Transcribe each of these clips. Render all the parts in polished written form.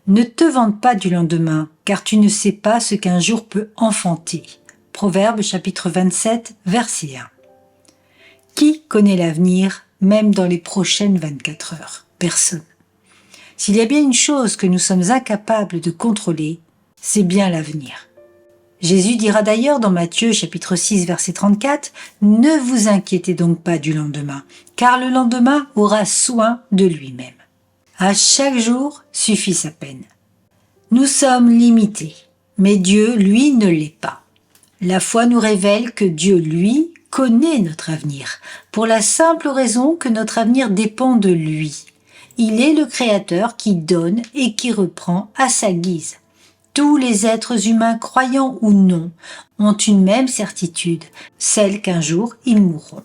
Ne te vante pas du lendemain, car tu ne sais pas ce qu'un jour peut enfanter. Proverbe chapitre 27, verset 1. Qui connaît l'avenir, même dans les prochaines 24 heures? Personne. S'il y a bien une chose que nous sommes incapables de contrôler, c'est bien l'avenir. Jésus dira d'ailleurs dans Matthieu chapitre 6 verset 34 « Ne vous inquiétez donc pas du lendemain, car le lendemain aura soin de lui-même. À chaque jour suffit sa peine. » Nous sommes limités, mais Dieu, lui, ne l'est pas. La foi nous révèle que Dieu, lui, connaît notre avenir, pour la simple raison que notre avenir dépend de lui. Il est le Créateur qui donne et qui reprend à sa guise. Tous les êtres humains, croyants ou non, ont une même certitude, celle qu'un jour ils mourront.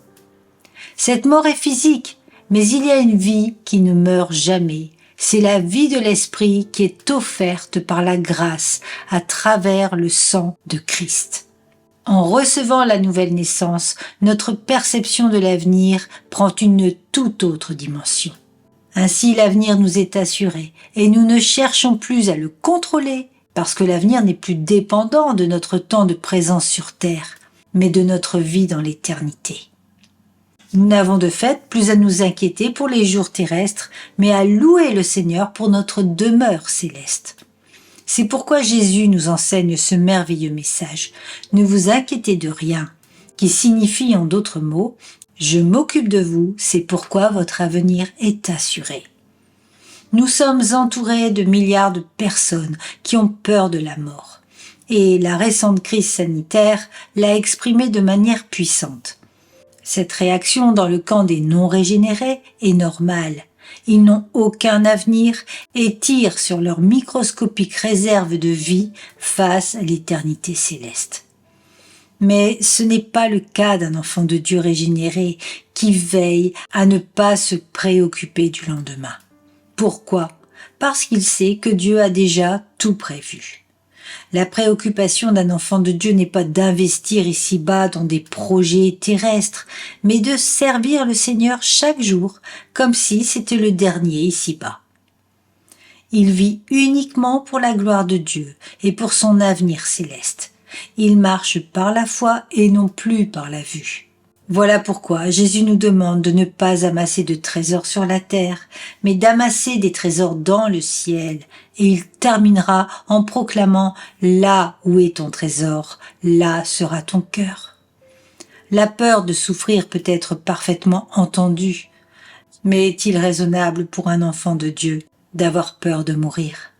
Cette mort est physique, mais il y a une vie qui ne meurt jamais. C'est la vie de l'esprit qui est offerte par la grâce à travers le sang de Christ. En recevant la nouvelle naissance, notre perception de l'avenir prend une toute autre dimension. Ainsi, l'avenir nous est assuré et nous ne cherchons plus à le contrôler parce que l'avenir n'est plus dépendant de notre temps de présence sur terre, mais de notre vie dans l'éternité. Nous n'avons de fait plus à nous inquiéter pour les jours terrestres, mais à louer le Seigneur pour notre demeure céleste. C'est pourquoi Jésus nous enseigne ce merveilleux message. Ne vous inquiétez de rien, qui signifie en d'autres mots, je m'occupe de vous, c'est pourquoi votre avenir est assuré. Nous sommes entourés de milliards de personnes qui ont peur de la mort. Et la récente crise sanitaire l'a exprimé de manière puissante. Cette réaction dans le camp des non-régénérés est normale. Ils n'ont aucun avenir et tirent sur leur microscopique réserve de vie face à l'éternité céleste. Mais ce n'est pas le cas d'un enfant de Dieu régénéré qui veille à ne pas se préoccuper du lendemain. Pourquoi? Parce qu'il sait que Dieu a déjà tout prévu. La préoccupation d'un enfant de Dieu n'est pas d'investir ici-bas dans des projets terrestres, mais de servir le Seigneur chaque jour comme si c'était le dernier ici-bas. Il vit uniquement pour la gloire de Dieu et pour son avenir céleste. Il marche par la foi et non plus par la vue. Voilà pourquoi Jésus nous demande de ne pas amasser de trésors sur la terre, mais d'amasser des trésors dans le ciel. Et il terminera en proclamant « Là où est ton trésor, là sera ton cœur ». La peur de souffrir peut être parfaitement entendue, mais est-il raisonnable pour un enfant de Dieu d'avoir peur de mourir ?